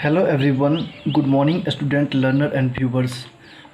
Hello everyone, good morning student, learner and viewers.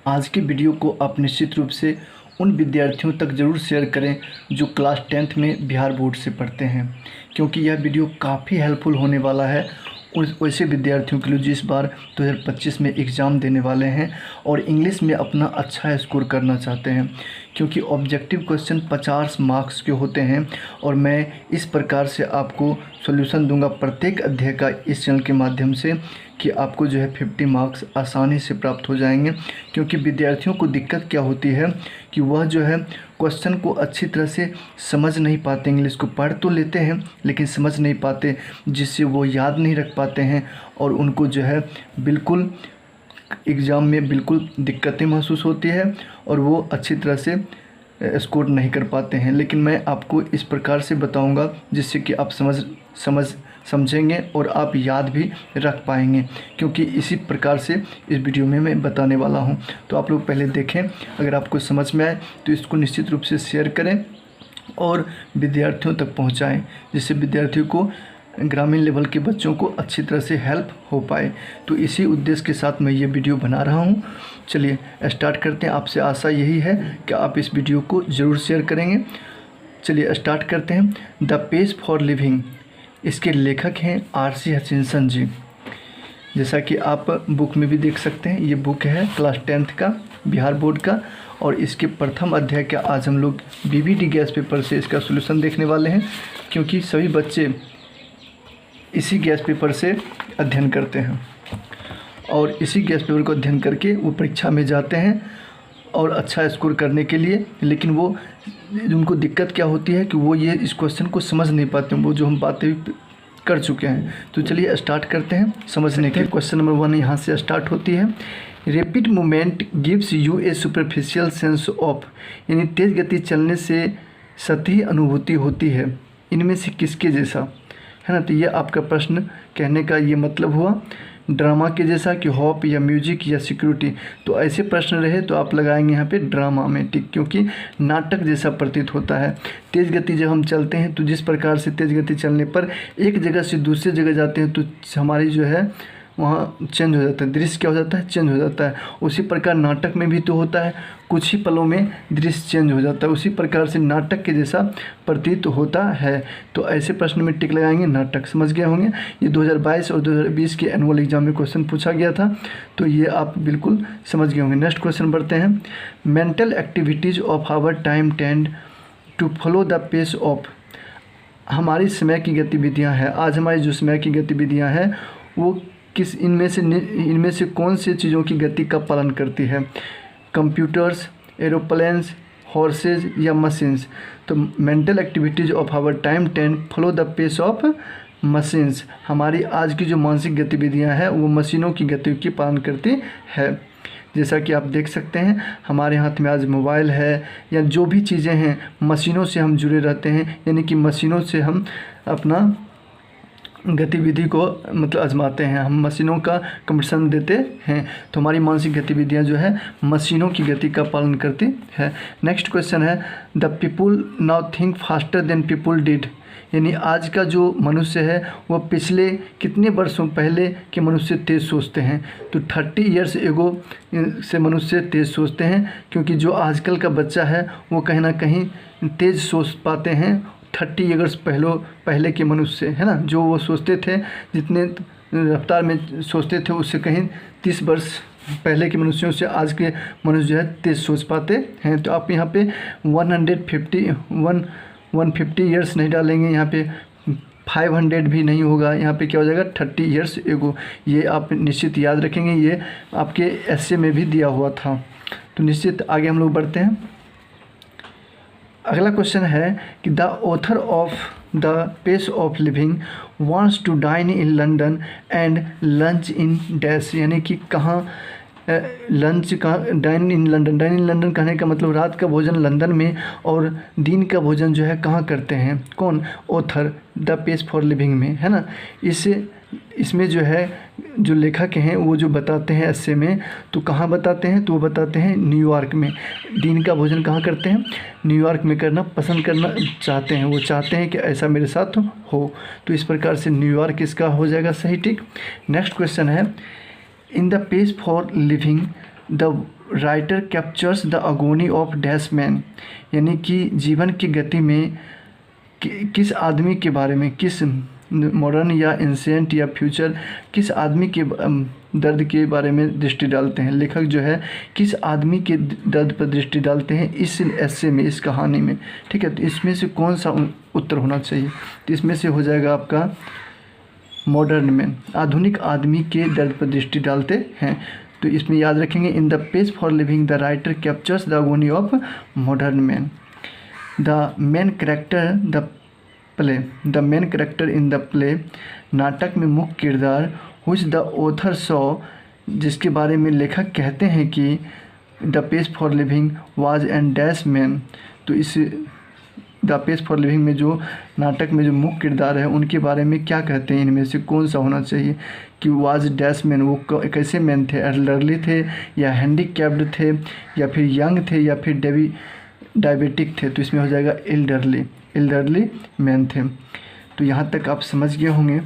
आज की video को आप निश्चित रूप से उन विद्यार्थियों तक ज़रूर शेयर करें जो क्लास 10th में बिहार बोर्ड से पढ़ते हैं, क्योंकि यह वीडियो काफ़ी हेल्पफुल होने वाला है उस वैसे विद्यार्थियों के लिए जो इस बार 2025 में एग्ज़ाम देने वाले हैं और इंग्लिश में अपना अच्छा स्कोर करना चाहते हैं, क्योंकि ऑब्जेक्टिव क्वेश्चन 50 मार्क्स के होते हैं और मैं इस प्रकार से आपको सॉल्यूशन दूंगा प्रत्येक अध्याय का इस चैनल के माध्यम से कि आपको जो है 50 मार्क्स आसानी से प्राप्त हो जाएंगे। क्योंकि विद्यार्थियों को दिक्कत क्या होती है कि वह जो है क्वेश्चन को अच्छी तरह से समझ नहीं पाते, इंग्लिश को पढ़ तो लेते हैं लेकिन समझ नहीं पाते, जिससे वो याद नहीं रख पाते हैं और उनको जो है बिल्कुल एग्ज़ाम में बिल्कुल दिक्कतें महसूस होती है और वो अच्छी तरह से स्कोर नहीं कर पाते हैं। लेकिन मैं आपको इस प्रकार से बताऊंगा जिससे कि आप समझेंगे और आप याद भी रख पाएंगे, क्योंकि इसी प्रकार से इस वीडियो में मैं बताने वाला हूं। तो आप लोग पहले देखें, अगर आपको समझ में आए तो इसको निश्चित रूप से शेयर करें और विद्यार्थियों तक पहुंचाएं, जिससे विद्यार्थियों को ग्रामीण लेवल के बच्चों को अच्छी तरह से हेल्प हो पाए। तो इसी उद्देश्य के साथ मैं ये वीडियो बना रहा हूँ। चलिए स्टार्ट करते हैं। आपसे आशा यही है कि आप इस वीडियो को ज़रूर शेयर करेंगे। चलिए स्टार्ट करते हैं। द पेज फॉर लिविंग, इसके लेखक हैं R.C. हचिंसन जी। जैसा कि आप बुक में भी देख सकते हैं, ये बुक है क्लास 10th का बिहार बोर्ड का, और इसके प्रथम अध्याय का आज हम लोग BBD गैस पेपर से इसका सॉल्यूशन देखने वाले हैं, क्योंकि सभी बच्चे इसी गैस पेपर से अध्ययन करते हैं और इसी गैस पेपर को अध्ययन करके वो परीक्षा में जाते हैं और अच्छा स्कोर करने के लिए। लेकिन वो उनको दिक्कत क्या होती है कि वो ये इस क्वेश्चन को समझ नहीं पाते, वो जो हम बातें कर चुके हैं। तो चलिए स्टार्ट करते हैं समझने के। क्वेश्चन नंबर 1 यहाँ से स्टार्ट होती है। Rapid movement gives U A superficial sense of, यानी तेज़ गति चलने से सतही अनुभूति होती है, इनमें से किसके जैसा, है ना। तो ये आपका प्रश्न कहने का ये मतलब हुआ, ड्रामा के जैसा कि हॉप या म्यूजिक या सिक्योरिटी। तो ऐसे प्रश्न रहे तो आप लगाएंगे यहाँ पे ड्रामा में, ठीक, क्योंकि नाटक जैसा प्रतीत होता है। तेज़ गति जब हम चलते हैं तो जिस प्रकार से तेज़ गति चलने पर एक जगह से दूसरी जगह जाते हैं तो हमारी जो है वहाँ चेंज हो जाता है, दृश्य क्या हो जाता है, चेंज हो जाता है। उसी प्रकार नाटक में भी तो होता है, कुछ ही पलों में दृश्य चेंज हो जाता है, उसी प्रकार से नाटक के जैसा प्रतीत होता है। तो ऐसे प्रश्न में टिक लगाएंगे नाटक। समझ गए होंगे, ये 2022 और 2020 के एनुअल एग्जाम में क्वेश्चन पूछा गया था, तो ये आप बिल्कुल समझ गए होंगे। नेक्स्ट क्वेश्चन बढ़ते हैं। Mental activities of our time tend to follow the pace of, हमारी समय की गतिविधियाँ हैं, आज हमारी जो समय की गतिविधियाँ हैं वो किस इनमें से कौन से चीज़ों की गति का पालन करती है, कंप्यूटर्स, एरोप्लेन्स, हॉर्सेज या मशीन्स। तो mental activities of our time tend follow the pace of machines, हमारी आज की जो मानसिक गतिविधियां हैं वो मशीनों की गति की पालन करती है। जैसा कि आप देख सकते हैं हमारे हाथ में आज मोबाइल है या जो भी चीज़ें हैं मशीनों से हम जुड़े रहते हैं, यानी कि मशीनों से हम अपना गतिविधि को मतलब आजमाते हैं, हम मशीनों का कंपटीशन देते हैं। तो हमारी मानसिक गतिविधियां जो है मशीनों की गति का पालन करती है। नेक्स्ट क्वेश्चन है। The people now think faster than people did, यानी आज का जो मनुष्य है वो पिछले कितने वर्षों पहले के मनुष्य तेज़ सोचते हैं। तो 30 ईयर्स एगो से मनुष्य तेज़ सोचते हैं, क्योंकि जो आजकल का बच्चा है वो कहीं ना कहीं तेज़ सोच पाते हैं 30 ईयर्स पहले के मनुष्य, है ना। जो वो सोचते थे, जितने रफ्तार में सोचते थे उससे कहीं 30 वर्ष पहले के मनुष्यों से आज के मनुष्य जो है तेज़ सोच पाते हैं। तो आप यहाँ पे 150 ईयर्स नहीं डालेंगे, यहाँ पे 500 भी नहीं होगा, यहाँ पे क्या हो जाएगा 30 ईयर्स एगो। ये आप निश्चित याद रखेंगे, ये आपके एस्से में भी दिया हुआ था। तो निश्चित आगे हम लोग बढ़ते हैं। अगला क्वेश्चन है कि the author of the pace of living wants to dine in London and lunch in dash, यानी कि कहाँ लंच का डाइन इन लंदन कहने का मतलब रात का भोजन लंदन में और दिन का भोजन जो है कहाँ करते हैं, कौन, author the pace for living में, है ना। इसमें जो है जो लेखक हैं वो जो बताते हैं एस्से में, तो कहाँ बताते हैं, तो वो बताते हैं न्यूयॉर्क में। दिन का भोजन कहाँ करते हैं, न्यूयॉर्क में करना पसंद करना चाहते हैं, वो चाहते हैं कि ऐसा मेरे साथ हो। तो इस प्रकार से न्यूयॉर्क इसका हो जाएगा सही, ठीक। नेक्स्ट क्वेश्चन है, in the page for living the writer captures the agony of dash man, यानी कि जीवन की गति में किस आदमी के बारे में, किस मॉडर्न या एंशिएंट या फ्यूचर, किस आदमी के दर्द के बारे में दृष्टि डालते हैं। लेखक जो है किस आदमी के दर्द पर दृष्टि डालते हैं इस एस्से में, इस कहानी में, ठीक है। तो इसमें से कौन सा उत्तर होना चाहिए, तो इसमें से हो जाएगा आपका मॉडर्न मैन, आधुनिक आदमी के दर्द पर दृष्टि डालते हैं। तो इसमें याद रखेंगे, in the page for living the writer captures the agony of modern man. The main character the main character in the play, नाटक में मुख्य किरदार, व्हिच द ऑथर सॉ, जिसके बारे में लेखक कहते हैं कि the page for living was and dash man. तो इस द पेज फॉर लिविंग में जो नाटक में जो मुख्य किरदार है उनके बारे में क्या कहते हैं, इनमें से कौन सा होना चाहिए, कि वाज डैश मैन, वो कैसे मैन थे, एल्डरली थे या हैंडीकैप्ड थे या फिर यंग थे या फिर डायबिटिक थे। तो इसमें हो जाएगा एल्डरली मैन थे। तो यहाँ तक आप समझ गए होंगे।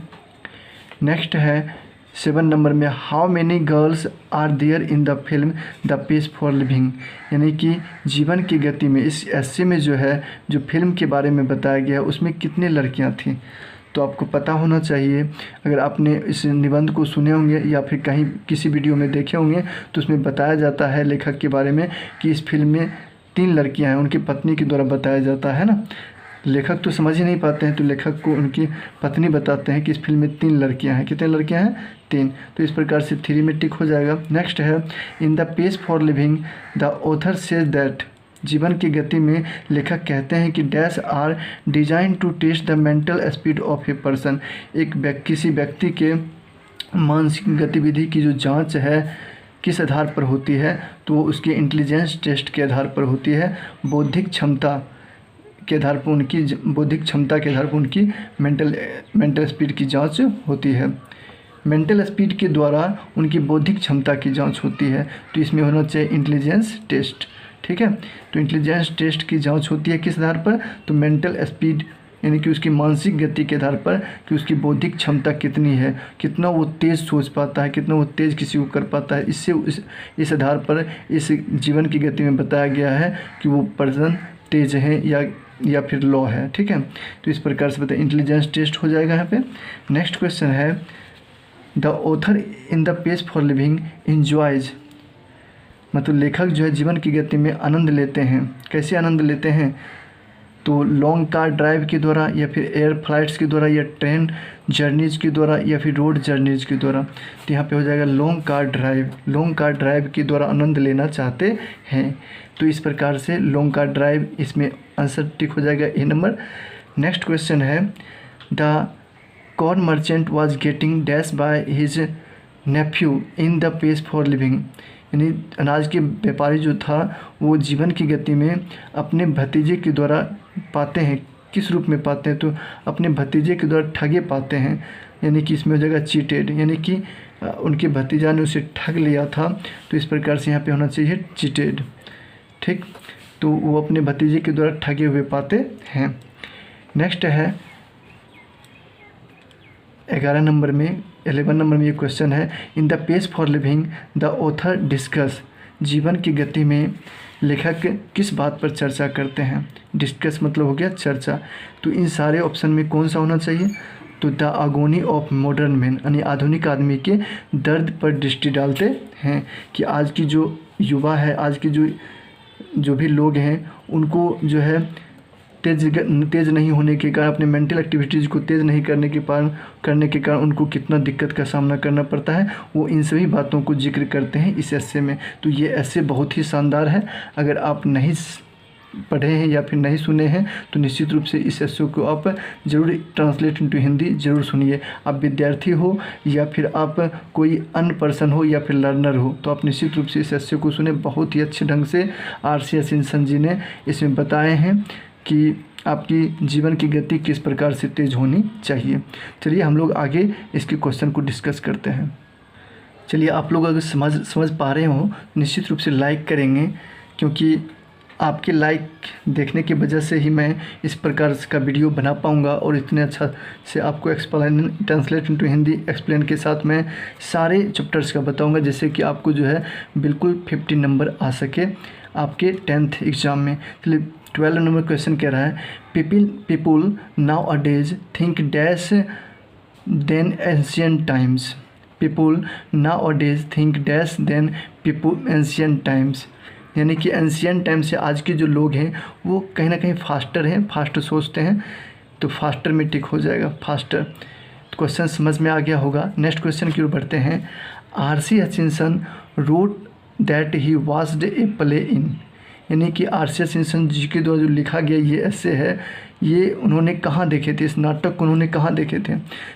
नेक्स्ट है 7 नंबर में, how many girls are there in the film the page for living, यानी कि जीवन की गति में इस एस्से में जो है, जो फिल्म के बारे में बताया गया है उसमें कितने लड़कियां थीं। तो आपको पता होना चाहिए, अगर आपने इस निबंध को सुने होंगे या फिर कहीं किसी वीडियो में देखे होंगे तो उसमें बताया जाता है लेखक के बारे में कि इस फिल्म में 3 लड़कियां हैं, उनकी पत्नी के द्वारा बताया जाता है ना। लेखक तो समझ ही नहीं पाते हैं, तो लेखक को उनकी पत्नी बताते हैं कि इस फिल्म में 3 लड़कियां हैं। कितने लड़कियां हैं, 3। तो इस प्रकार से 3 में टिक हो जाएगा। नेक्स्ट है, in the page for living the author says that, जीवन की गति में लेखक कहते हैं कि dash are design to test the mental speed of a person, किसी व्यक्ति के मानसिक गतिविधि की जो जाँच है किस आधार पर होती है, तो वो उसके इंटेलिजेंस टेस्ट के आधार पर होती है, बौद्धिक क्षमता के आधार पर उनकी बौद्धिक क्षमता के आधार पर उनकी मेंटल स्पीड की जांच होती है। मेंटल स्पीड के द्वारा उनकी बौद्धिक क्षमता की जांच होती है। तो इसमें होना चाहिए इंटेलिजेंस टेस्ट, ठीक है। तो इंटेलिजेंस टेस्ट की जांच होती है किस आधार पर, तो मेंटल स्पीड यानी कि उसकी मानसिक गति के आधार पर कि उसकी बौद्धिक क्षमता कितनी है, कितना वो तेज़ सोच पाता है, कितना वो तेज़ किसी को कर पाता है। इससे इस आधार पर इस जीवन की गति में बताया गया है कि वो पर्सन तेज है या फिर लो है, ठीक है। तो इस प्रकार से बताइए, इंटेलिजेंस टेस्ट हो जाएगा यहाँ पे। नेक्स्ट क्वेश्चन है, the author in the page for living enjoys, मतलब लेखक जो है जीवन की गति में आनंद लेते हैं। कैसे आनंद लेते हैं, तो लॉन्ग कार ड्राइव के द्वारा या फिर एयर फ्लाइट्स के द्वारा या ट्रेन जर्नीज के द्वारा या फिर रोड जर्नीज के द्वारा। तो यहाँ पे हो जाएगा लॉन्ग कार ड्राइव के द्वारा आनंद लेना चाहते हैं। तो इस प्रकार से लॉन्ग कार ड्राइव, इसमें आंसर टिक हो जाएगा ए नंबर। नेक्स्ट क्वेश्चन है, the corn merchant was getting dash by his Neiphiu in the page for living, यानी अनाज के व्यापारी जो था वो जीवन की गति में अपने भतीजे के द्वारा पाते हैं। किस रूप में पाते हैं, तो अपने भतीजे के द्वारा ठगे पाते हैं, यानी कि इसमें हो जाएगा चीटेड, यानी कि उनके भतीजा ने उसे ठग लिया था। तो इस प्रकार से यहाँ पे होना चाहिए चीटेड, ठीक। तो वो अपने भतीजे के द्वारा ठगे हुए पाते हैं। नेक्स्ट है 11 नंबर में 11 नंबर में ये क्वेश्चन है, in the page for living the author discuss, जीवन की गति में लेखक किस बात पर चर्चा करते हैं। डिस्कस मतलब हो गया चर्चा। तो इन सारे ऑप्शन में कौन सा होना चाहिए, तो the agony of modern man, यानी आधुनिक आदमी के दर्द पर दृष्टि डालते हैं कि आज की जो युवा है, आज की जो भी लोग हैं उनको जो है तेज़ नहीं होने के कारण, अपने मेंटल एक्टिविटीज़ को तेज़ नहीं करने के कारण उनको कितना दिक्कत का सामना करना पड़ता है। वो इन सभी बातों को जिक्र करते हैं इस एस्से में। तो ये एस्से बहुत ही शानदार है। अगर आप नहीं पढ़े हैं या फिर नहीं सुने हैं तो निश्चित रूप से इस एस्से को आप ज़रूर ट्रांसलेट इनटू हिंदी ज़रूर सुनिए। आप विद्यार्थी हो या फिर आप कोई अन्य पर्सन हो या फिर लर्नर हो, तो आप निश्चित रूप से इस एस्से को सुने। बहुत ही अच्छे ढंग से RC असिंसन जी ने इसमें बताए हैं कि आपकी जीवन की गति किस प्रकार से तेज़ होनी चाहिए। चलिए हम लोग आगे इसके क्वेश्चन को डिस्कस करते हैं। चलिए, आप लोग अगर समझ पा रहे हो निश्चित रूप से लाइक करेंगे, क्योंकि आपके लाइक देखने की वजह से ही मैं इस प्रकार का वीडियो बना पाऊँगा और इतने अच्छा से आपको explain translate into Hindi explain के साथ मैं सारे चैप्टर्स का बताऊँगा, जिससे कि आपको जो है बिल्कुल 50 नंबर आ सके आपके 10th एग्ज़ाम में। चलिए 12 नंबर क्वेश्चन कह रहा है, people nowadays think dash than ancient times. People nowadays think dash than people ancient times, यानी कि एंशियंट टाइम से आज के जो लोग हैं वो कहीं ना कहीं फास्टर हैं, फास्ट सोचते हैं, तो फास्टर में टिक हो जाएगा फास्टर। तो क्वेश्चन समझ में आ गया होगा। नेक्स्ट क्वेश्चन की ओर बढ़ते हैं। RC. Hutchinson wrote that he watched A play इन, यानी कि आर.सी. हचिंसन जी के द्वारा जो लिखा गया ये ऐसे है, ये उन्होंने कहाँ देखे थे, इस नाटक को उन्होंने कहाँ देखे थे?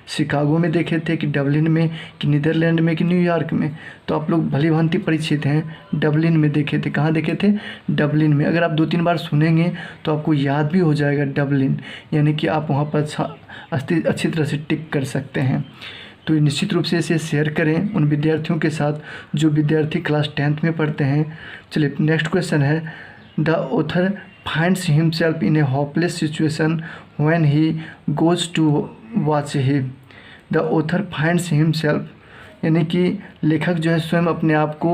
शिकागो में देखे थे कि डबलिन में कि नीदरलैंड में कि न्यूयॉर्क में? तो आप लोग भली भांति परिचित हैं, डबलिन में देखे थे। कहाँ देखे थे? डबलिन में। अगर आप 2-3 बार सुनेंगे तो आपको याद भी हो जाएगा डबलिन, यानी कि आप वहाँ पर अच्छी तरह से टिक कर सकते हैं। तो निश्चित रूप से इसे शेयर करें उन विद्यार्थियों के साथ जो विद्यार्थी क्लास 10th में पढ़ते हैं। चलिए नेक्स्ट क्वेश्चन है, the author finds himself in a hopeless situation when he goes to watch him। The author finds himself, यानी कि लेखक जो है स्वयं अपने आप को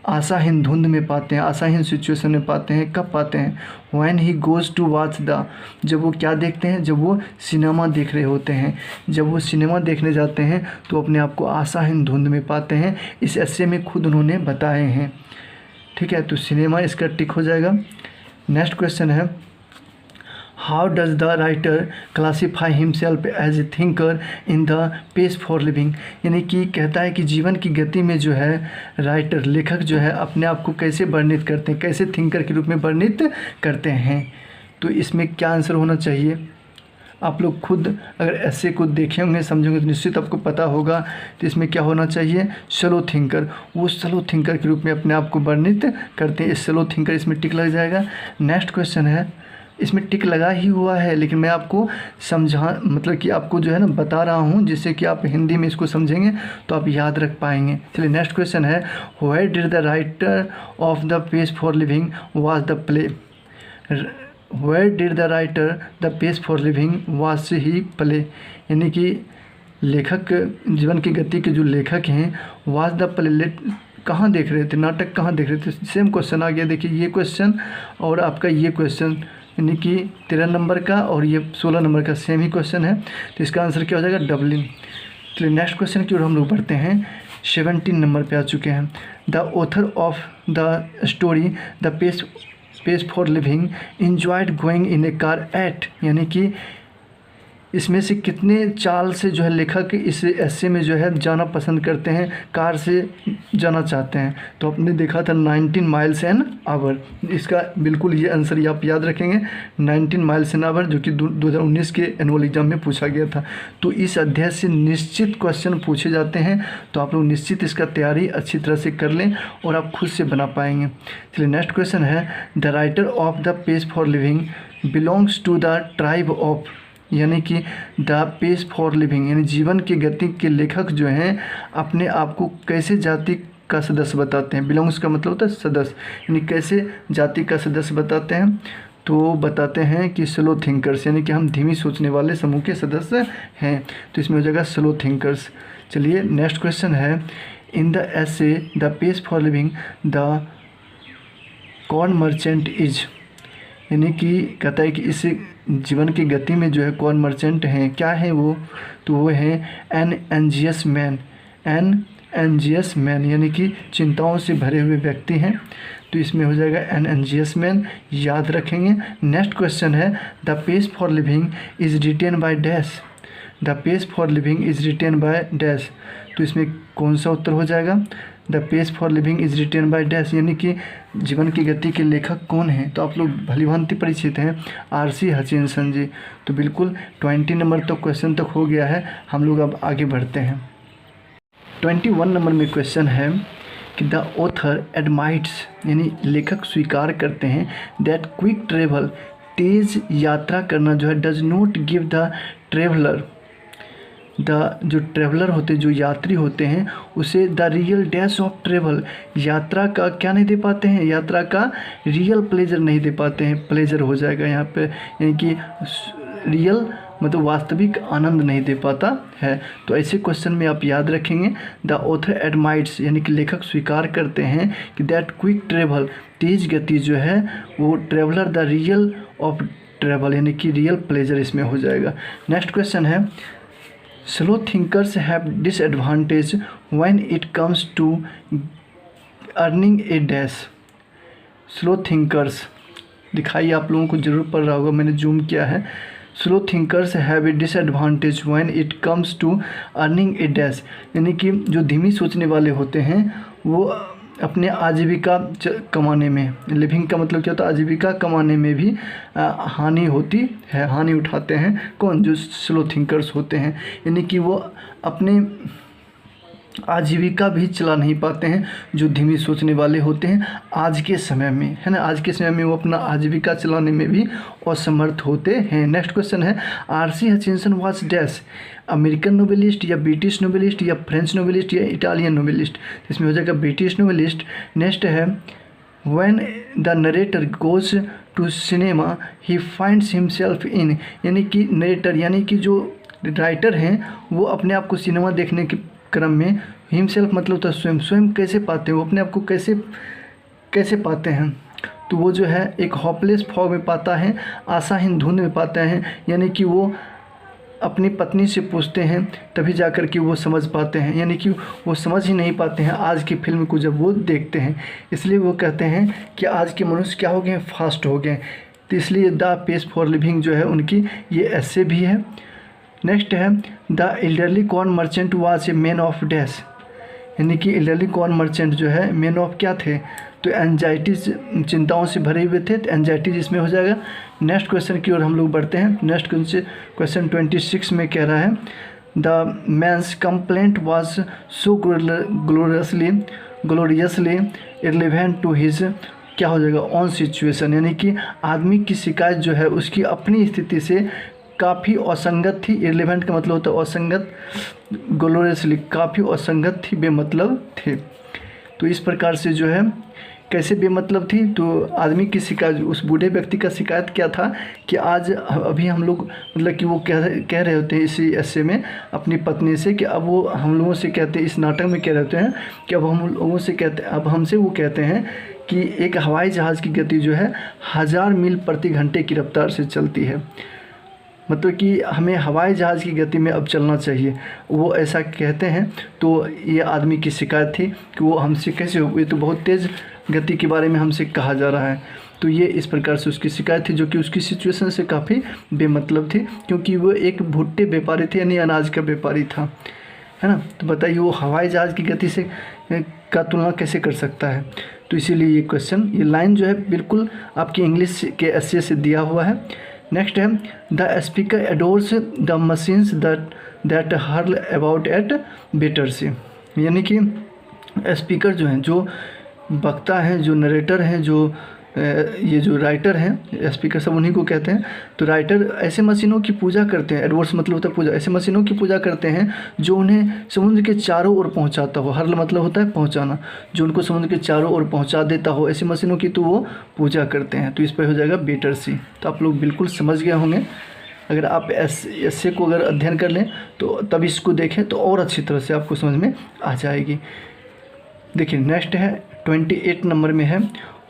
आशाहीन धुंध में पाते हैं, आशाहीन सिचुएशन में पाते हैं। कब पाते हैं? when he goes to watch the, जब वो क्या देखते हैं? जब वो सिनेमा देख रहे होते हैं। जब वो सिनेमा देखने जाते हैं तो अपने आप को आशाहीन धुंध में पाते हैं। इस एस्से में खुद उन्होंने बताए हैं। ठीक है, तो सिनेमा इसका टिक हो जाएगा। नेक्स्ट क्वेश्चन है, how does the writer classify himself as a thinker in the pace for living, यानी कि कहता है कि जीवन की गति में जो है राइटर लेखक जो है अपने आप को कैसे वर्णित करते हैं, कैसे थिंकर के रूप में वर्णित करते हैं। तो इसमें क्या आंसर होना चाहिए? आप लोग खुद अगर ऐसे को देखे होंगे समझेंगे तो निश्चित आपको पता होगा। तो इसमें क्या होना चाहिए? Slow thinker. वो स्लो थिंकर के रूप में अपने आप को वर्णित करते हैं, स्लो थिंकर, इसमें टिक लग जाएगा। नेक्स्ट क्वेश्चन है, इसमें टिक लगा ही हुआ है लेकिन मैं आपको मतलब कि आपको जो है ना बता रहा हूँ, जिससे कि आप हिंदी में इसको समझेंगे तो आप याद रख पाएंगे। चलिए नेक्स्ट क्वेश्चन है, where did the writer of the page for living was the play. Where did the writer the page for living was he play, यानी कि लेखक जीवन की गति के जो लेखक हैं वॉज द प्ले कहाँ देख रहे थे, नाटक कहाँ देख रहे थे? सेम क्वेश्चन आ गया। देखिए ये क्वेश्चन और आपका ये क्वेश्चन, यानी कि 13 नंबर का और ये 16 नंबर का सेम ही क्वेश्चन है। तो इसका आंसर क्या हो जाएगा? डबलिन। चलिए नेक्स्ट क्वेश्चन की ओर हम लोग बढ़ते हैं। 17 नंबर पे आ चुके हैं। The author of the story the page for living enjoyed going in A car eight, यानी कि इसमें से कितने चाल से जो है लेखक इस एस्से में जो है जाना पसंद करते हैं, कार से जाना चाहते हैं? तो आपने देखा था 19 माइल्स एन आवर। इसका बिल्कुल ये आंसर आप याद रखेंगे, 19 माइल्स एन आवर, जो कि 2019 के एनुअल एग्जाम में पूछा गया था। तो इस अध्याय से निश्चित क्वेश्चन पूछे जाते हैं, तो आप लोग निश्चित इसका तैयारी अच्छी तरह से कर लें और आप खुद से बना पाएंगे। चलिए नेक्स्ट क्वेश्चन है, the writer of the page for living belongs to the tribe of, यानी कि द पेज फॉर लिविंग यानी जीवन की गति के लेखक जो हैं अपने आप को कैसे जाति का सदस्य बताते हैं? बिलोंग्स का मतलब होता है सदस्य, यानी कैसे जाति का सदस्य बताते हैं? तो बताते हैं कि स्लो थिंकर्स, यानी कि हम धीमी सोचने वाले समूह के सदस्य हैं। तो इसमें हो जाएगा स्लो थिंकर्स। चलिए नेक्स्ट क्वेश्चन है, in the essay the page for living the corn merchant is, यानी कि कहता है कि इस जीवन की गति में जो है कौन मर्चेंट हैं, क्या है वो? तो वो हैं N anxious man, N anxious man, यानी कि चिंताओं से भरे हुए व्यक्ति हैं। तो इसमें हो जाएगा एन एंजियस मैन, याद रखेंगे। नेक्स्ट क्वेश्चन है, the page for living is written by dash, the page for living is written by dash. तो इसमें कौन सा उत्तर हो जाएगा? The page for living is written by dash, यानी कि जीवन की गति के लेखक कौन हैं? तो आप लोग भलीभांति परिचित हैं, आर.सी. हचिंसन जी। तो बिल्कुल 20 नंबर तक क्वेश्चन तक हो गया है। हम लोग अब आगे बढ़ते हैं। 21 नंबर में क्वेश्चन है कि द ऑथर एडमाइट्स, यानी लेखक स्वीकार करते हैं, दैट क्विक ट्रेवल, तेज़ यात्रा करना जो है, does not give the traveller, जो ट्रेवलर होते हैं, जो यात्री होते हैं, उसे the real dash of travel, यात्रा का क्या नहीं दे पाते हैं, यात्रा का रियल प्लेजर नहीं दे पाते हैं। प्लेजर हो जाएगा यहाँ पे, यानी कि रियल मतलब वास्तविक आनंद नहीं दे पाता है। तो ऐसे क्वेश्चन में आप याद रखेंगे द ऑथर एडमाइट्स, यानी कि लेखक स्वीकार करते हैं कि दैट क्विक ट्रेवल, तेज गति जो है वो traveller the real of travel, यानी कि रियल प्लेजर इसमें हो जाएगा। नेक्स्ट क्वेश्चन है slow thinkers have disadvantage when it comes to earning a dash. Slow thinkers दिखाई आप लोगों को जरूर पड़ रहा होगा, मैंने जूम किया है। Slow thinkers have a disadvantage when it comes to earning a dash, यानी कि जो धीमी सोचने वाले होते हैं वो अपने आजीविका कमाने में, लिविंग का मतलब क्या होता है, आजीविका कमाने में भी हानि होती है, हानि उठाते हैं। कौन? जो स्लो थिंकर्स होते हैं, यानी कि वो अपने आजीविका भी चला नहीं पाते हैं। जो धीमी सोचने वाले होते हैं आज के समय में, है ना, आज के समय में वो अपना आजीविका चलाने में भी असमर्थ होते हैं। नेक्स्ट क्वेश्चन है R C. Hutchinson was dash, American novelist या ब्रिटिश नोवेलिस्ट या फ्रेंच नोवेलिस्ट या इटालियन नोवेलिस्ट। इसमें हो जाएगा ब्रिटिश नोवेलिस्ट। नेक्स्ट है when the narrator goes to cinema he finds himself in, यानी कि नरेटर यानी कि जो राइटर हैं वो अपने आप को सिनेमा देखने के क्रम में, हिमसेल्फ मतलब होता है स्वयं, स्वयं कैसे पाते हैं, वो अपने आप को कैसे पाते हैं, तो वो जो है एक होपलेस फॉग में पाता है, आशाहीन धुंध में पाता है, यानी कि वो अपनी पत्नी से पूछते हैं तभी जाकर के वो समझ पाते हैं, यानी कि वो समझ ही नहीं पाते हैं आज की फिल्म को जब वो देखते हैं। इसलिए वो कहते हैं कि आज के मनुष्य क्या हो गए हैं, फास्ट हो गए। तो इसलिए द पेस फॉर लिविंग जो है उनकी ये ऐसे भी है। नेक्स्ट है the elderly corn merchant was a man of dash, यानी कि एल्डरली कॉर्न मर्चेंट जो है मैन ऑफ क्या थे, तो एंजाइटीज, चिंताओं से भरे हुए थे, तो एंजाइटीज इसमें हो जाएगा। नेक्स्ट क्वेश्चन की ओर हम लोग बढ़ते हैं। नेक्स्ट क्वेश्चन 26 में कह रहा है the man's complaint was so gloriously irrelevant to his, क्या हो जाएगा, ऑन सिचुएशन, यानी कि आदमी की शिकायत जो है उसकी अपनी स्थिति से काफ़ी असंगत थी। इररिलेवेंट का मतलब होता है असंगत, ग्लोरियसली काफ़ी असंगत थी, बेमतलब थे। तो इस प्रकार से जो है कैसे बेमतलब थी, तो आदमी की शिकायत, उस बूढ़े व्यक्ति का शिकायत क्या था कि आज अभी हम लोग मतलब कि वो कह रहे होते हैं इसी ऐसे में अपनी पत्नी से कि अब वो हम लोगों से कहते हैं, इस नाटक में कह रहे होते हैं कि अब हम लोगों से कहते हैं, अब हमसे वो कहते हैं कि एक हवाई जहाज़ की गति जो है 1000 मील प्रति घंटे की रफ्तार से चलती है, मतलब कि हमें हवाई जहाज़ की गति में अब चलना चाहिए, वो ऐसा कहते हैं। तो ये आदमी की शिकायत थी कि वो हमसे कैसे हुई, तो बहुत तेज़ गति के बारे में हमसे कहा जा रहा है। तो ये इस प्रकार से उसकी शिकायत थी, जो कि उसकी सिचुएशन से काफ़ी बेमतलब थी, क्योंकि वो एक भुट्टे व्यापारी थे, यानी अनाज का व्यापारी था, है ना। तो बताइए वो हवाई जहाज़ की गति से का तुलना कैसे कर सकता है। तो इसीलिए ये क्वेश्चन, ये लाइन जो है बिल्कुल आपकी इंग्लिश के एस्से से दिया हुआ है। नेक्स्ट है the speaker adores the machines that hurl about at Battersea, यानी कि स्पीकर जो हैं, जो वक्ता हैं, जो नरेटर हैं, जो ये जो राइटर हैं, स्पीकर सब उन्हीं को कहते हैं। तो राइटर ऐसे मशीनों की पूजा करते हैं, एडवर्स मतलब होता है पूजा, ऐसे मशीनों की पूजा करते हैं जो उन्हें समुद्र के चारों ओर पहुंचाता हो, हर्ल मतलब होता है पहुंचाना, जो उनको समुद्र के चारों ओर पहुंचा देता हो, ऐसी मशीनों की तो वो पूजा करते हैं। तो इस पर हो जाएगा बेटरसी। तो आप लोग बिल्कुल समझ गए होंगे। अगर आप ऐसे को अगर अध्ययन कर लें तो तब इसको देखें तो और अच्छी तरह से आपको समझ में आ जाएगी। देखिए नेक्स्ट है 28 नंबर में है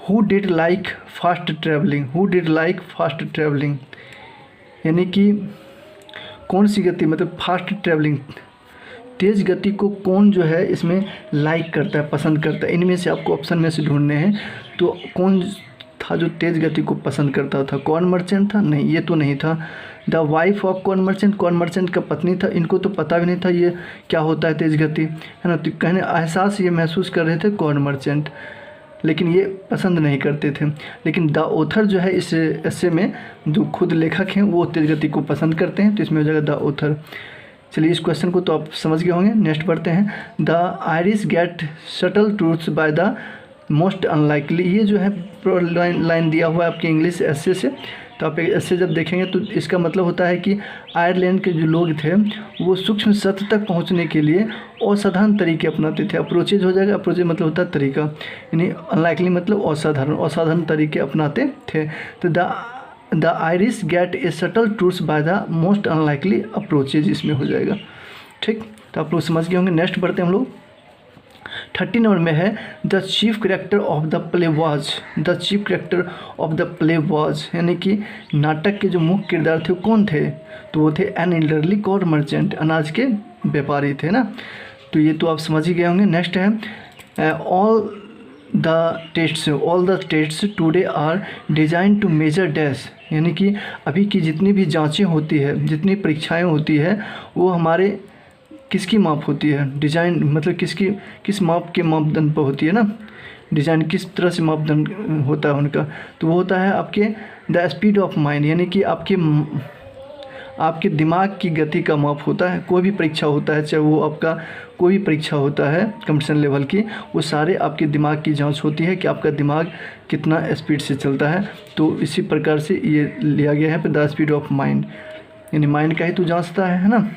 who did like fast travelling, who did like fast travelling, यानी कि कौन सी गति, मतलब फास्ट ट्रैवलिंग, तेज़ गति को कौन जो है इसमें लाइक करता है, पसंद करता है। इनमें से आपको ऑप्शन में से ढूंढने हैं। तो कौन था जो तेज़ गति को पसंद करता था, कॉर्न मर्चेंट था? नहीं, ये तो नहीं था। The wife of corn merchant का पत्नी था, इनको तो पता भी नहीं था ये क्या होता है तेज़ गति, है ना। तो कहने एहसास ये महसूस कर रहे थे कॉर्न मर्चेंट, लेकिन ये पसंद नहीं करते थे। लेकिन द ऑथर जो है इस ऐसे में जो खुद लेखक हैं वो तेज़ गति को पसंद करते हैं, तो इसमें हो जाएगा द ऑथर। चलिए इस क्वेश्चन को तो आप समझ गए होंगे। नेक्स्ट पढ़ते हैं the Irish get subtle truths by the most unlikely, ये जो है लाइन दिया हुआ है आपके इंग्लिश एस्से से, तो आप ऐसे जब देखेंगे तो इसका मतलब होता है कि आयरलैंड के जो लोग थे वो सूक्ष्म सत्य तक पहुंचने के लिए असाधारण तरीके अपनाते थे। अप्रोचेज हो जाएगा, अप्रोचेज मतलब होता है तरीका, यानी अनलाइकली मतलब असाधारण तरीके अपनाते थे। तो the Irish gate A subtle truths by the most unlikely approaches इसमें हो जाएगा। ठीक, तो आप लोग समझ गए होंगे। नेक्स्ट बढ़ते हैं हम लोग। 30 नंबर में है the chief character of the play was, the chief character of the play was, यानी कि नाटक के जो मुख्य किरदार थे वो कौन थे? तो वो थे एन एल्डरली कॉर्न मर्चेंट, अनाज के व्यापारी थे ना। तो ये तो आप समझ ही गए होंगे। नेक्स्ट है all the tests today are design to measure dash, यानी कि अभी की जितनी भी जांचें होती है, जितनी परीक्षाएं होती है, वो हमारे किसकी माप होती है? डिज़ाइन मतलब किस माप के मापदंड पर होती है ना। डिज़ाइन किस तरह से मापदंड होता है उनका? तो वो होता है आपके द स्पीड ऑफ माइंड, यानी कि आपके दिमाग की गति का माप होता है। कोई भी परीक्षा होता है, चाहे वो आपका कोई भी परीक्षा होता है कंपटीशन लेवल की, वो सारे आपके दिमाग की जांच होती है कि आपका दिमाग कितना स्पीड से चलता है। तो इसी प्रकार से ये लिया गया है द स्पीड ऑफ माइंड, यानी माइंड का ही तो जांचता है ना।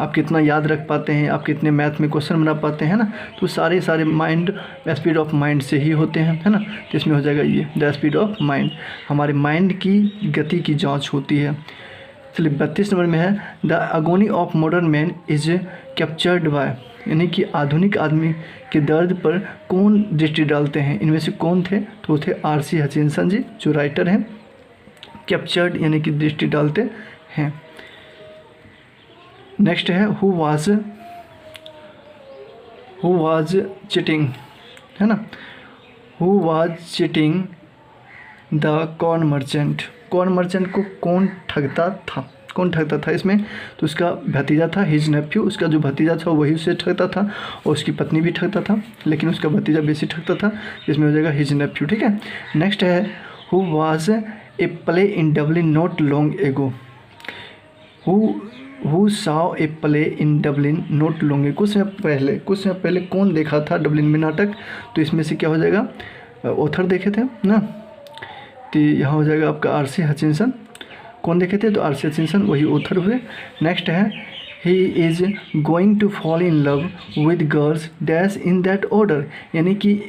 आप कितना याद रख पाते हैं, आप कितने मैथ में क्वेश्चन बना पाते हैं ना, तो सारे माइंड स्पीड ऑफ माइंड से ही होते हैं, है ना। तो इसमें हो जाएगा ये द स्पीड ऑफ माइंड, हमारे माइंड की गति की जांच होती है। चलिए 32 नंबर में है the agony of modern man is captured by, यानी कि आधुनिक आदमी के दर्द पर कौन दृष्टि डालते हैं? इनमें से कौन थे? तो थे R.C. हचिनसन जी, जो राइटर हैं। कैप्चर्ड यानी कि दृष्टि डालते हैं। नेक्स्ट है हु वाज चिटिंग, है ना। Who was cheating the corn merchant, corn merchant को कौन ठगता था इसमें? तो उसका भतीजा था, हिज नेफ्यू, उसका जो भतीजा था वही उसे ठगता था, और उसकी पत्नी भी ठगता था, लेकिन उसका भतीजा बेसी ठगता था। इसमें हो जाएगा हिज नेफ्यू। ठीक है। नेक्स्ट है who was A play in Dublin not long ago, who Sao A play in Dublin not long ago, कुछ समय पहले कौन देखा था डब्लिन में नाटक? तो इसमें से क्या हो जाएगा? ऑथर देखे थे ना। तो यहाँ हो जाएगा आपका R.C. हचिनसन। कौन देखे थे? तो R.C. हचिनसन, वही ऑथर हुए। नेक्स्ट है he is going to fall in love with girls dash in that order, यानी कि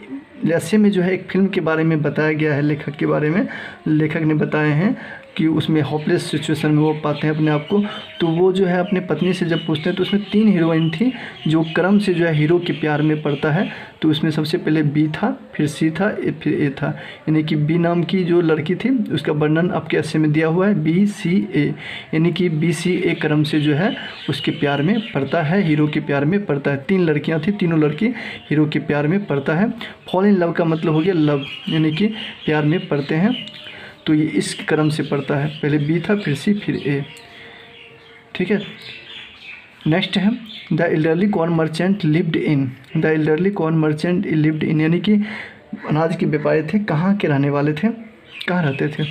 ऐसे में जो है एक फिल्म के बारे में बताया गया है, लेखक के बारे में लेखक ने बताए हैं कि उसमें होपलेस सिचुएशन में वो पाते हैं अपने आप को। तो वो जो है अपने पत्नी से जब पूछते हैं तो उसमें 3 हीरोइन थी जो क्रम से जो है हीरो के प्यार में पड़ता है। तो उसमें सबसे पहले बी था, फिर सी था, फिर ए था, यानी कि बी नाम की जो लड़की थी उसका वर्णन आपके ऐसे में दिया हुआ है BCA, यानी कि BCA क्रम से जो है उसके प्यार में पड़ता है, हीरो के प्यार में पड़ता है। 3 लड़कियाँ थी, तीनों लड़की हीरो के प्यार में पड़ता है। फॉल इन लव का मतलब हो गया लव, यानी कि प्यार में पड़ते हैं। तो ये इस क्रम से पड़ता है, पहले बी था, फिर सी, फिर ए। ठीक है। नेक्स्ट है the elderly corn merchant lived in, the elderly corn merchant lived in, यानी कि अनाज के व्यापारी थे, कहाँ के रहने वाले थे, कहाँ रहते थे?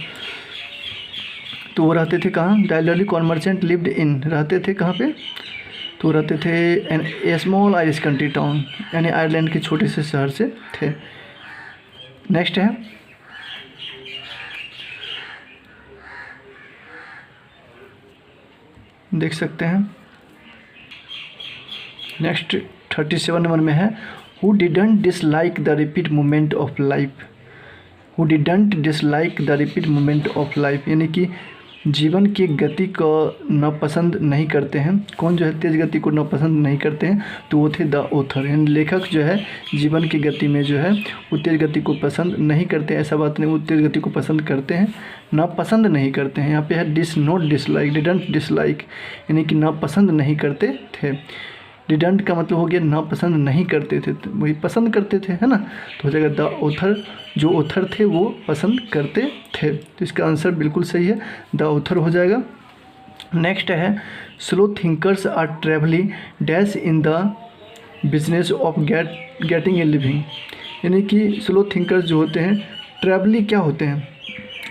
तो वो रहते थे कहाँ? The elderly corn merchant lived in, रहते थे कहाँ पे? तो रहते थे ए स्मॉल आयरिश कंट्री टाउन, यानी आयरलैंड के छोटे से शहर से थे। नेक्स्ट है देख सकते हैं नेक्स्ट 37 नंबर में है who didn't dislike the repeat movement of life, who didn't dislike the repeat movement of life, यानी कि जीवन की गति को नापसंद नहीं करते हैं। कौन जो है तेज़ गति को नापसंद नहीं करते हैं? तो वो थे द ऑथर, यानी लेखक जो है जीवन की गति में जो है वो तेज़ गति को पसंद नहीं करते हैं। ऐसा बात नहीं, वो तेज़ गति को पसंद करते हैं, नापसंद नहीं करते हैं। यहाँ पे है नॉट डिसलाइक, डिडंट डिसलाइक, यानी कि नापसंद नहीं करते थे। डिडंट का मतलब हो गया नापसंद नहीं करते थे, तो वही पसंद करते थे, है ना। तो हो जाएगा द ऑथर, जो ऑथर थे वो पसंद करते थे। तो इसका आंसर बिल्कुल सही है, द ऑथर हो जाएगा। नेक्स्ट है slow thinkers are travelling dash in the business of getting a living, यानी कि स्लो थिंकर्स जो होते हैं ट्रेवलिंग क्या होते हैं?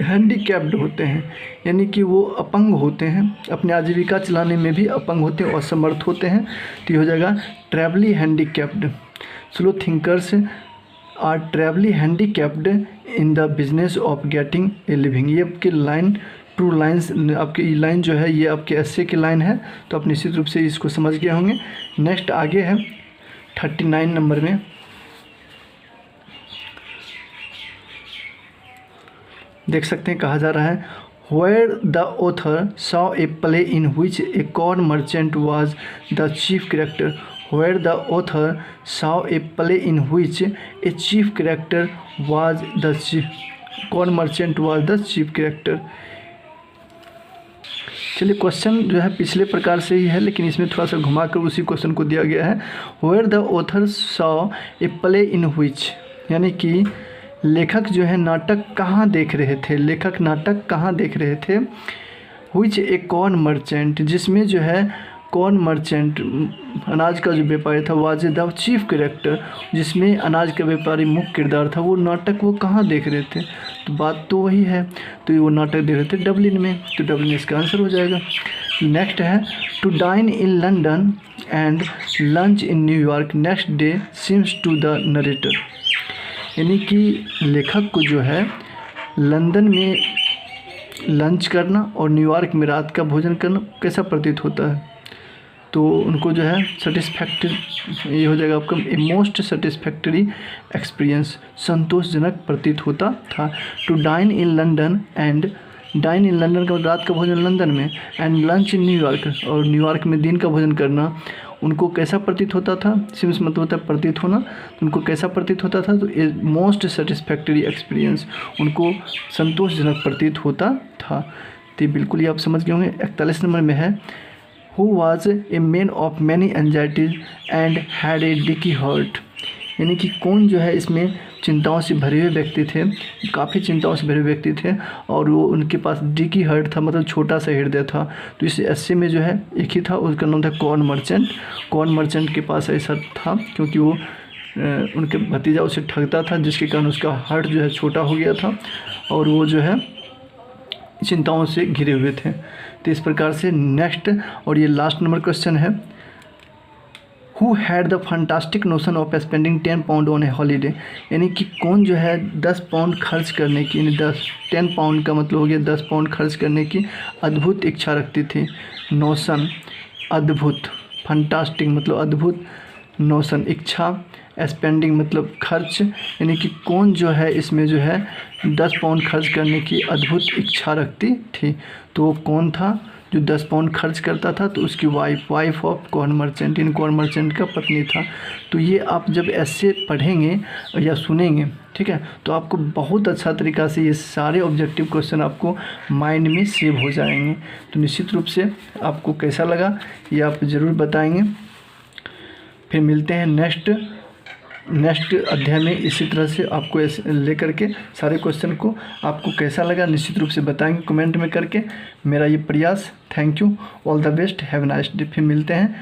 हैंडीकैप्ड होते हैं, यानी कि वो अपंग होते हैं, अपने आजीविका चलाने में भी अपंग होते हैं, असमर्थ होते हैं। तो ये हो जाएगा terribly handicapped. Slow thinkers are terribly handicapped in the business of getting a living. ये आपके लाइन टू लाइन्स, आपके ये लाइन जो है ये आपके एस्से की लाइन है, तो आप निश्चित रूप से इसको समझ गए होंगे। नेक्स्ट आगे है 39 नंबर में, देख सकते हैं कहा जा रहा है where the author saw a play in which a corn merchant was the chief character. Where the author saw a play in which a chief character was the corn merchant was the chief character. चलिए question जो है पिछले प्रकार से ही है, लेकिन इसमें थोड़ा सा घुमा कर उसी क्वेश्चन को दिया गया है। Where the author saw a play in which, यानी कि लेखक जो है नाटक कहाँ देख रहे थे, लेखक नाटक कहाँ देख रहे थे। विच ए कॉर्न मर्चेंट, जिसमें जो है कॉर्न मर्चेंट अनाज का जो व्यापारी था, वाज द चीफ कैरेक्टर, जिसमें अनाज का व्यापारी मुख्य किरदार था, वो नाटक वो कहाँ देख रहे थे। तो बात तो वही है, तो वो नाटक देख रहे थे डबलिन में, तो डबलिन इसका आंसर हो जाएगा। नेक्स्ट है to dine in London and lunch in New York next day seems to the narrator. यानी कि लेखक को जो है लंदन में लंच करना और न्यूयॉर्क में रात का भोजन करना कैसा प्रतीत होता है, तो उनको जो है सेटिस्फैक्टरी, ये हो जाएगा आपका मोस्ट सेटिस्फैक्टरी एक्सपीरियंस, संतोषजनक प्रतीत होता था। To dine in London and, dine in London का रात का भोजन लंदन में, एंड लंच इन न्यूयॉर्क, और न्यूयॉर्क में दिन का भोजन करना उनको कैसा प्रतीत होता था। सिम्स मतलब होता है प्रतीत होना, तो उनको कैसा प्रतीत होता था, तो ए मोस्ट सेटिस्फैक्टरी एक्सपीरियंस, उनको संतोषजनक प्रतीत होता था। तो बिल्कुल ये आप समझ गए होंगे। 41 नंबर में है who was a man of many anxieties and had a dicky heart. यानी कि कौन जो है इसमें चिंताओं से भरे हुए व्यक्ति थे, काफ़ी चिंताओं से भरे हुए व्यक्ति थे, और वो उनके पास डिकी हार्ट था, मतलब छोटा सा हृदय था। तो इस एस्से में जो है एक ही था, उसका नाम था कॉर्न मर्चेंट। कॉर्न मर्चेंट के पास ऐसा था क्योंकि वो उनके भतीजा उसे ठगता था, जिसके कारण उसका हार्ट जो है छोटा हो गया था, और वो जो है चिंताओं से घिरे हुए थे। तो इस प्रकार से नेक्स्ट और ये लास्ट नंबर क्वेश्चन है who had the fantastic notion of spending 10 pound on A holiday. यानी कि कौन जो है 10 पाउंड खर्च करने की, यानी 10 पाउंड का मतलब हो गया 10 पाउंड खर्च करने की अद्भुत इच्छा रखती थी। नोशन अद्भुत, फंटास्टिक मतलब अद्भुत, नोशन इच्छा, स्पेंडिंग मतलब खर्च, यानी कि कौन जो है इसमें जो है 10 पाउंड खर्च करने की अद्भुत इच्छा रखती थी। तो वो कौन था जो 10 पाउंड खर्च करता था, तो उसकी wife of corn merchant, in corn merchant का पत्नी था। तो ये आप जब ऐसे पढ़ेंगे या सुनेंगे, ठीक है, तो आपको बहुत अच्छा तरीक़ा से ये सारे ऑब्जेक्टिव क्वेश्चन आपको माइंड में सेव हो जाएंगे। तो निश्चित रूप से आपको कैसा लगा ये आप ज़रूर बताएंगे। फिर मिलते हैं नेक्स्ट अध्याय में इसी तरह से आपको लेकर के सारे क्वेश्चन को आपको कैसा लगा निश्चित रूप से बताएंगे कमेंट में करके। मेरा ये प्रयास। Thank you, all the best, have a nice day. फिर मिलते हैं।